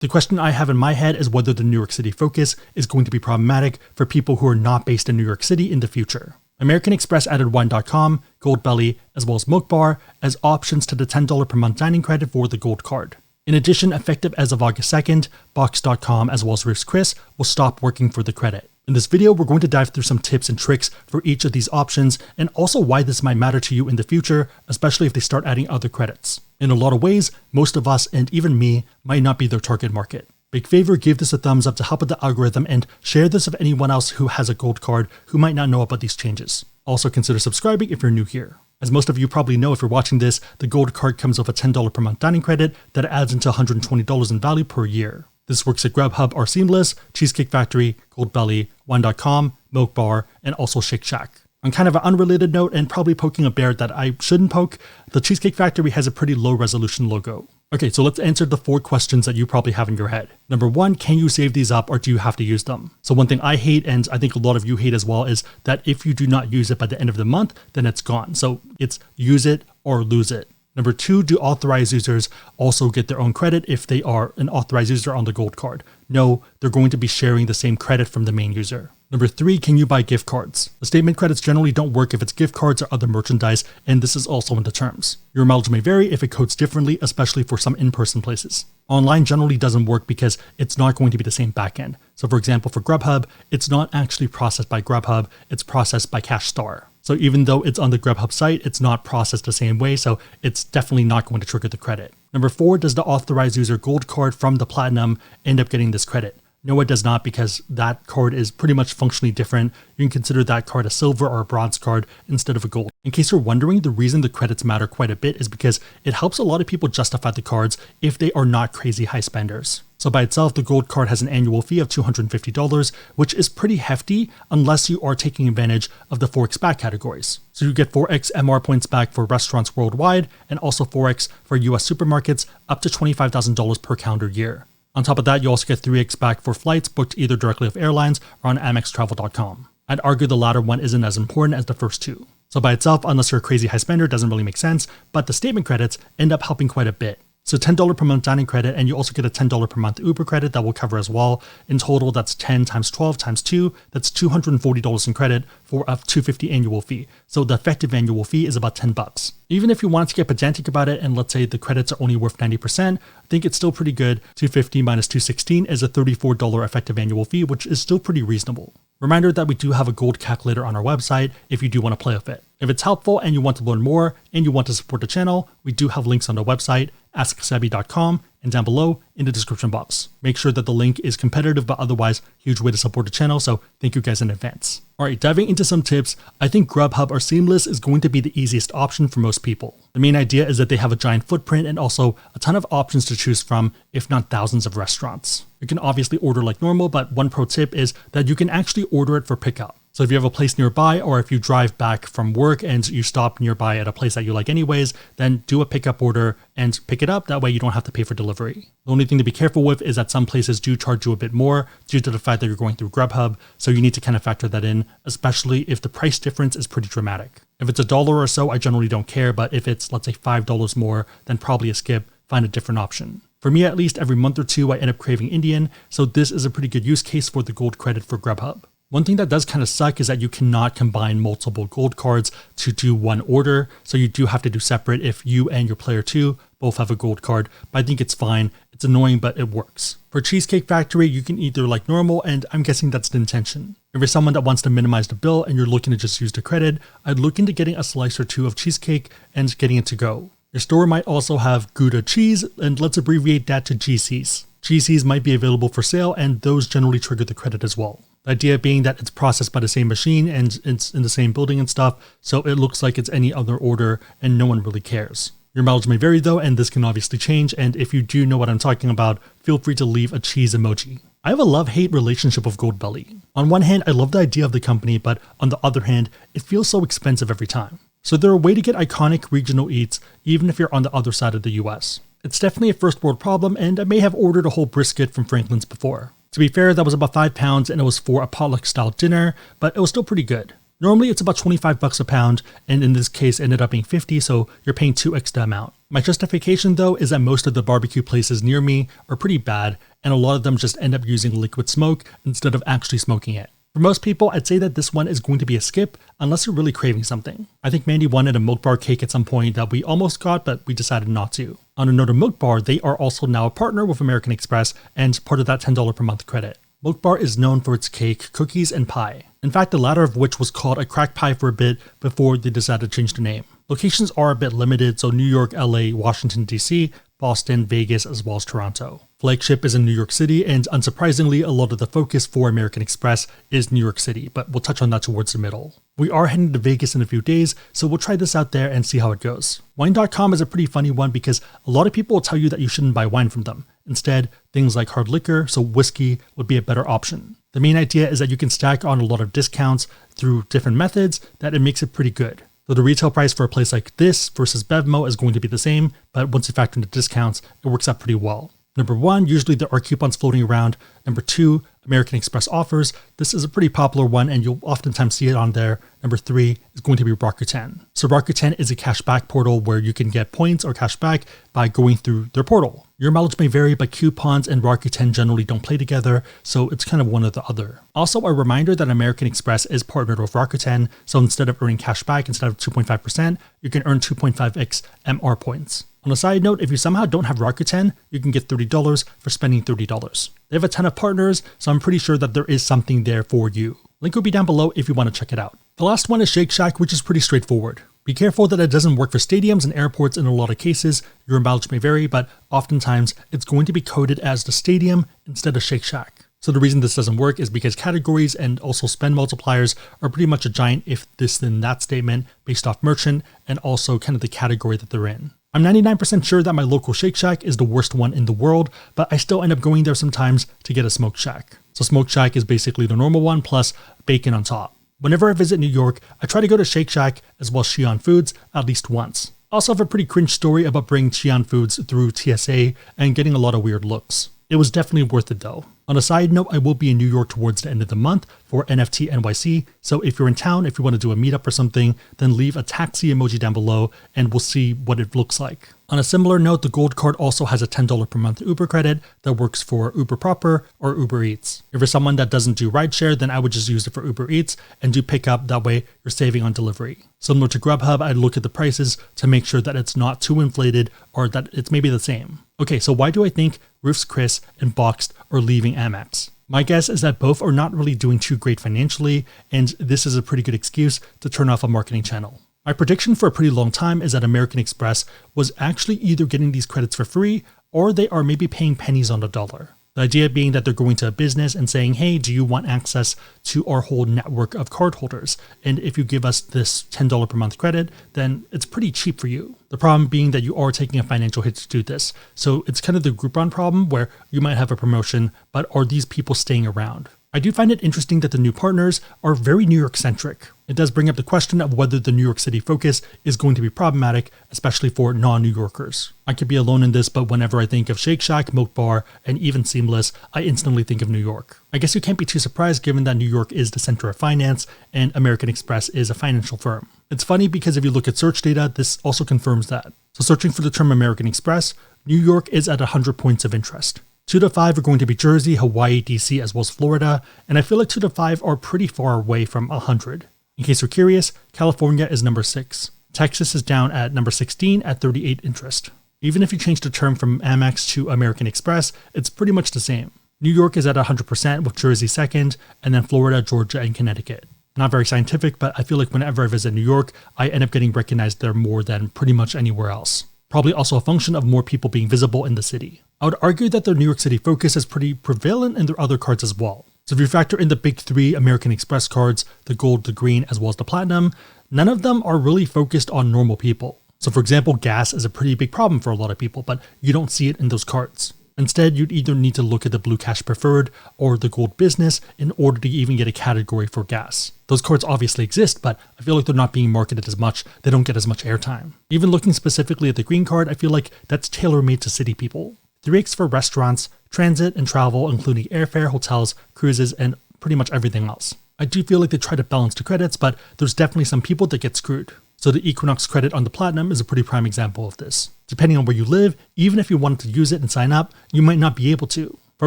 The question I have in my head is whether the New York City focus is going to be problematic for people who are not based in New York City in the future. American Express added Wine.com, Goldbelly, as well as Milk Bar as options to the $10 per month dining credit for the Gold Card. In addition, effective as of August 2nd, Box.com as well as Ruth's Chris will stop working for the credit. In this video, we're going to dive through some tips and tricks for each of these options and also why this might matter to you in the future, especially if they start adding other credits. In a lot of ways, most of us and even me might not be their target market. Big favor, give this a thumbs up to help with the algorithm and share this with anyone else who has a gold card who might not know about these changes. Also consider subscribing if you're new here. As most of you probably know if you're watching this, the gold card comes with a $10 per month dining credit that adds into $120 in value per year. This works at Grubhub or Seamless, Cheesecake Factory, Goldbelly, Wine.com, Milk Bar, and also Shake Shack. On kind of an unrelated note and probably poking a bear that I shouldn't poke, the Cheesecake Factory has a pretty low resolution logo. Okay, so let's answer the 4 questions that you probably have in your head. Number 1, can you save these up or do you have to use them? So one thing I hate, and I think a lot of you hate as well, is that if you do not use it by the end of the month, then it's gone. So it's use it or lose it. Number 2, do authorized users also get their own credit if they are an authorized user on the gold card? No, they're going to be sharing the same credit from the main user. Number 3, can you buy gift cards? The statement credits generally don't work if it's gift cards or other merchandise, and this is also in the terms. Your mileage may vary if it codes differently, especially for some in-person places. Online generally doesn't work because it's not going to be the same backend. So for example, for Grubhub, it's not actually processed by Grubhub, it's processed by CashStar. So even though it's on the Grubhub site, it's not processed the same way, so it's definitely not going to trigger the credit. Number 4, does the authorized user gold card from the platinum end up getting this credit? No, it does not, because that card is pretty much functionally different. You can consider that card a silver or a bronze card instead of a gold. In case you're wondering, the reason the credits matter quite a bit is because it helps a lot of people justify the cards if they are not crazy high spenders. So by itself, the gold card has an annual fee of $250, which is pretty hefty unless you are taking advantage of the 4x back categories. So you get 4x MR points back for restaurants worldwide and also 4x for US supermarkets up to $25,000 per calendar year. On top of that, you also get 3x back for flights booked either directly with airlines or on AmexTravel.com. I'd argue the latter one isn't as important as the first two. So by itself, unless you're a crazy high spender, it doesn't really make sense, but the statement credits end up helping quite a bit. So $10 per month dining credit, and you also get a $10 per month Uber credit that we'll cover as well. In total, that's 10 times 12 times 2, that's $240 in credit for a $250 annual fee. So the effective annual fee is about $10. Even if you want to get pedantic about it, and let's say the credits are only worth 90%, I think it's still pretty good. $250 minus $216 is a $34 effective annual fee, which is still pretty reasonable. Reminder that we do have a gold calculator on our website if you do want to play with it. If it's helpful and you want to learn more and you want to support the channel, we do have links on the website, AskSebby.com, and down below in the description box. Make sure that the link is competitive, but otherwise, huge way to support the channel, so thank you guys in advance. Alright, diving into some tips, I think Grubhub or Seamless is going to be the easiest option for most people. The main idea is that they have a giant footprint and also a ton of options to choose from, if not thousands of restaurants. You can obviously order like normal, but one pro tip is that you can actually order it for pickup. So if you have a place nearby, or if you drive back from work and you stop nearby at a place that you like anyways, then do a pickup order and pick it up. That way you don't have to pay for delivery. The only thing to be careful with is that some places do charge you a bit more due to the fact that you're going through Grubhub. So you need to kind of factor that in, especially if the price difference is pretty dramatic. If it's $1 or so, I generally don't care. But if it's, let's say $5 more, then probably a skip, find a different option. For me, at least every month or two, I end up craving Indian. So this is a pretty good use case for the gold credit for Grubhub. One thing that does kind of suck is that you cannot combine multiple gold cards to do one order. So you do have to do separate if you and your player 2 both have a gold card, but I think it's fine. It's annoying, but it works. For Cheesecake Factory, you can either like normal, and I'm guessing that's the intention. If you're someone that wants to minimize the bill and you're looking to just use the credit, I'd look into getting a slice or 2 of cheesecake and getting it to go. Your store might also have Gouda cheese, and let's abbreviate that to GCs. GCs might be available for sale, and those generally trigger the credit as well. The idea being that it's processed by the same machine and it's in the same building and stuff, so it looks like it's any other order and no one really cares. Your mileage may vary though, and this can obviously change, and if you do know what I'm talking about, feel free to leave a cheese emoji. I have a love-hate relationship with Goldbelly. On one hand, I love the idea of the company, but on the other hand, it feels so expensive every time. So they're a way to get iconic regional eats, even if you're on the other side of the US. It's definitely a first world problem, and I may have ordered a whole brisket from Franklin's before. To be fair, that was about £5 and it was for a potluck style dinner, but it was still pretty good. Normally it's about $25 a pound, and in this case ended up being $50, so you're paying 2x the amount. My justification though is that most of the barbecue places near me are pretty bad, and a lot of them just end up using liquid smoke instead of actually smoking it. For most people, I'd say that this one is going to be a skip unless you're really craving something. I think Mandy wanted a Milk Bar cake at some point that we almost got, but we decided not to. On a note of Milk Bar, they are also now a partner with American Express and part of that $10 per month credit. Milk Bar is known for its cake, cookies, and pie. In fact, the latter of which was called a crack pie for a bit before they decided to change the name. Locations are a bit limited, so New York, LA, Washington, DC, Boston, Vegas, as well as Toronto. Flagship is in New York City, and unsurprisingly, a lot of the focus for American Express is New York City, but we'll touch on that towards the middle. We are heading to Vegas in a few days, so we'll try this out there and see how it goes. Wine.com is a pretty funny one because a lot of people will tell you that you shouldn't buy wine from them. Instead, things like hard liquor, so whiskey, would be a better option. The main idea is that you can stack on a lot of discounts through different methods that it makes it pretty good. So the retail price for a place like this versus Bevmo is going to be the same, but once you factor in the discounts, it works out pretty well. Number one, usually there are coupons floating around. Number two, American Express offers. This is a pretty popular one and you'll oftentimes see it on there. Number three is going to be Rakuten. So Rakuten is a cashback portal where you can get points or cashback by going through their portal. Your mileage may vary, but coupons and Rakuten generally don't play together, so it's kind of one or the other. Also, a reminder that American Express is partnered with Rakuten, so instead of earning cashback instead of 2.5%, you can earn 2.5x MR points. On a side note, if you somehow don't have Rakuten, you can get $30 for spending $30. They have a ton of partners, so I'm pretty sure that there is something there for you. Link will be down below if you want to check it out. The last one is Shake Shack, which is pretty straightforward. Be careful that it doesn't work for stadiums and airports in a lot of cases. Your mileage may vary, but oftentimes it's going to be coded as the stadium instead of Shake Shack. So the reason this doesn't work is because categories and also spend multipliers are pretty much a giant if this then that statement based off merchant and also kind of the category that they're in. I'm 99% sure that my local Shake Shack is the worst one in the world, but I still end up going there sometimes to get a Smoke Shack. So Smoke Shack is basically the normal one plus bacon on top. Whenever I visit New York, I try to go to Shake Shack as well as Xi'an Foods at least once. I also have a pretty cringe story about bringing Xi'an Foods through TSA and getting a lot of weird looks. It was definitely worth it though. On a side note, I will be in New York towards the end of the month for NFT NYC, so if you're in town, if you want to do a meetup or something, then leave a taxi emoji down below and we'll see what it looks like. On a similar note, the Gold Card also has a $10 per month Uber credit that works for Uber Proper or Uber Eats. If you're someone that doesn't do rideshare, then I would just use it for Uber Eats and do pickup, that way you're saving on delivery. Similar to Grubhub, I'd look at the prices to make sure that it's not too inflated or that it's maybe the same. Okay, so why do I think Ruth's Chris and Boxed are leaving Amex? My guess is that both are not really doing too great financially, and this is a pretty good excuse to turn off a marketing channel. My prediction for a pretty long time is that American Express was actually either getting these credits for free or they are maybe paying pennies on the dollar. The idea being that they're going to a business and saying, hey, do you want access to our whole network of cardholders? And if you give us this $10 per month credit, then it's pretty cheap for you. The problem being that you are taking a financial hit to do this. So it's kind of the Groupon problem where you might have a promotion, but are these people staying around? I do find it interesting that the new partners are very New York centric. It does bring up the question of whether the New York City focus is going to be problematic, especially for non-New Yorkers. I could be alone in this, but whenever I think of Shake Shack, Milk Bar, and even Seamless, I instantly think of New York. I guess you can't be too surprised given that New York is the center of finance and American Express is a financial firm. It's funny because if you look at search data, this also confirms that. So searching for the term American Express, New York is at 100 points of interest. 2 to 5 are going to be Jersey, Hawaii, DC, as well as Florida, and I feel like 2 to 5 are pretty far away from 100. In case you're curious, California is number 6. Texas is down at number 16 at 38 interest. Even if you change the term from Amex to American Express, it's pretty much the same. New York is at 100% with Jersey second, and then Florida, Georgia, and Connecticut. Not very scientific, but I feel like whenever I visit New York, I end up getting recognized there more than pretty much anywhere else. Probably also a function of more people being visible in the city. I would argue that their New York City focus is pretty prevalent in their other cards as well. So if you factor in the big 3 American Express cards, the gold, the green, as well as the platinum, none of them are really focused on normal people. So for example, gas is a pretty big problem for a lot of people, but you don't see it in those cards. Instead, you'd either need to look at the Blue Cash Preferred or the Gold Business in order to even get a category for gas. Those cards obviously exist, but I feel like they're not being marketed as much. They don't get as much airtime. Even looking specifically at the green card, I feel like that's tailor-made to city people. 3x for restaurants, transit, and travel, including airfare, hotels, cruises, and pretty much everything else. I do feel like they try to balance the credits, but there's definitely some people that get screwed. So the Equinox credit on the platinum is a pretty prime example of this. Depending on where you live, even if you wanted to use it and sign up, you might not be able to. For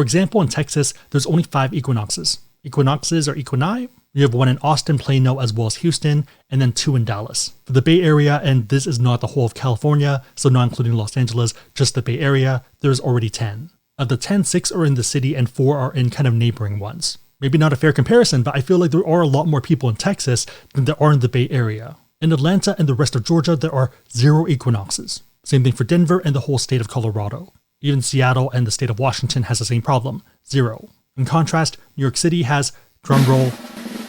example, in Texas, there's only 5 Equinoxes. Equinoxes or Equini? You have one in Austin, Plano, as well as Houston, and then 2 in Dallas. For the Bay Area, and this is not the whole of California, so not including Los Angeles, just the Bay Area, there's already 10. Of the 10, 6 are in the city and 4 are in kind of neighboring ones. Maybe not a fair comparison, but I feel like there are a lot more people in Texas than there are in the Bay Area. In Atlanta and the rest of Georgia, there are 0 Equinoxes. Same thing for Denver and the whole state of Colorado. Even Seattle and the state of Washington has the same problem, 0. In contrast, New York City has, drumroll,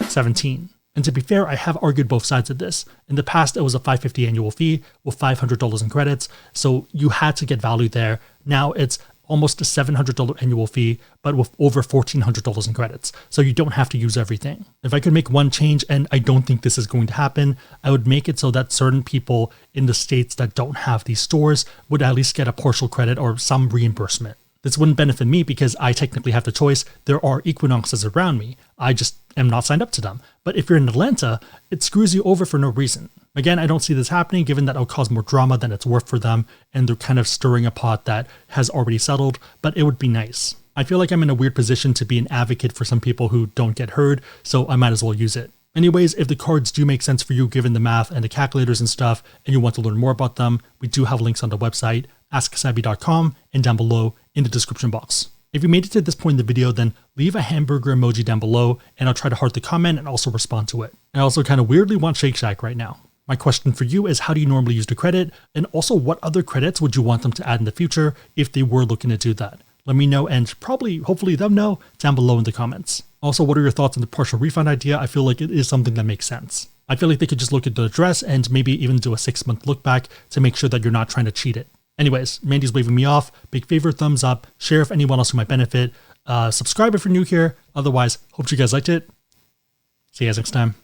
17. And to be fair, I have argued both sides of this. In the past, it was a $550 annual fee with $500 in credits, so you had to get value there. Now it's almost a $700 annual fee, but with over $1,400 in credits, so you don't have to use everything. If I could make one change, and I don't think this is going to happen, I would make it so that certain people in the states that don't have these stores would at least get a partial credit or some reimbursement. This wouldn't benefit me because I technically have the choice. There are Equinoxes around me. I just am not signed up to them. But if you're in Atlanta, it screws you over for no reason. Again, I don't see this happening given that it'll cause more drama than it's worth for them, and they're kind of stirring a pot that has already settled, but it would be nice. I feel like I'm in a weird position to be an advocate for some people who don't get heard, so I might as well use it. Anyways, if the cards do make sense for you given the math and the calculators and stuff, and you want to learn more about them, we do have links on the website, AskSebby.com, and down below in the description box. If you made it to this point in the video, then leave a hamburger emoji down below, and I'll try to heart the comment and also respond to it. I also kind of weirdly want Shake Shack right now. My question for you is, how do you normally use the credit? And also, what other credits would you want them to add in the future if they were looking to do that? Let me know, and hopefully them know down below in the comments. Also, what are your thoughts on the partial refund idea? I feel like it is something that makes sense. I feel like they could just look at the address and maybe even do a 6-month look back to make sure that you're not trying to cheat it. Anyways, Mandy's waving me off. Big favor, thumbs up, share if anyone else who might benefit. Subscribe if you're new here. Otherwise, hope you guys liked it. See you guys next time.